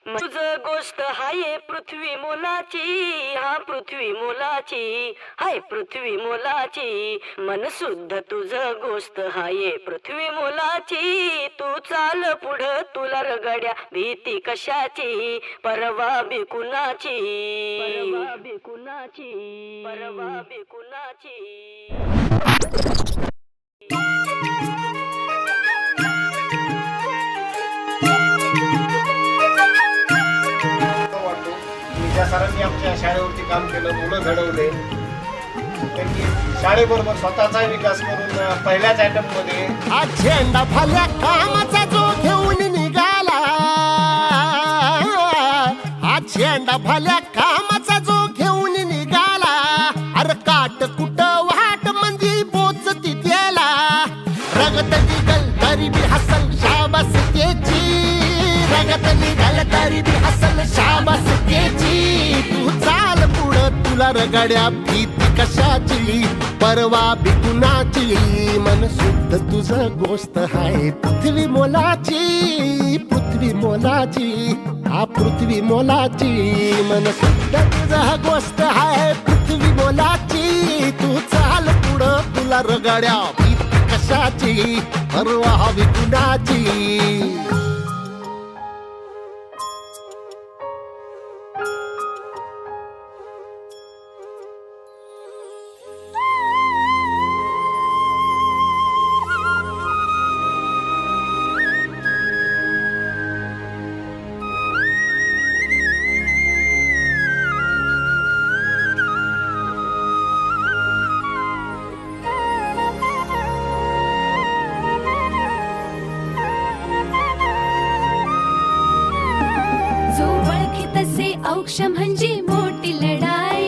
तुझ गोष्ट हाय पृथ्वी मोलाची, हा पृथ्वी मोलाची, हाय पृथ्वी मोलाची. मन शुद्ध तुझ गोष्ट हाय पृथ्वी मोलाची. तू चाल पुढं तुला रगड्या भीती कशाची, परवा बिकुनाची, परवा बिकुनाची, परवा बिकुनाची. ज्या सरांनी आमच्या शाळेवरती काम केलं, मुलं घडवले, त्यांनी शाळेबरोबर स्वतःचा विकास करून पहिल्याच आयटम मध्ये हा झेंडा भल्या कामाचा जो घेऊन निघाला, हा झेंडा भल्या कामाचा जो घेऊन निघाला. अरे काट कुट वाट म्हणजे पोचती त्याला, रगत निघल तरी बी हसल शाबास त्याची, रगत निघल तरी बी हसल शाबास त्याची. तू चाल पुढं तुला रगड्या भीती कशाची, परवा बिकुनाची. मन शुद्ध तुझ गोष्ट हाय पृथ्वी मोलाची, पृथ्वी मोलाची, हा पृथ्वी मोलाची. मन शुद्ध तुझ गोष्ट हाय पृथ्वी मोलाची. तू चाल पुढं तुला रगड्या भीती कशाची, परवा बिकुनाची. जो ओळखी तसे औक्ष म्हणजे मोठी लढाई.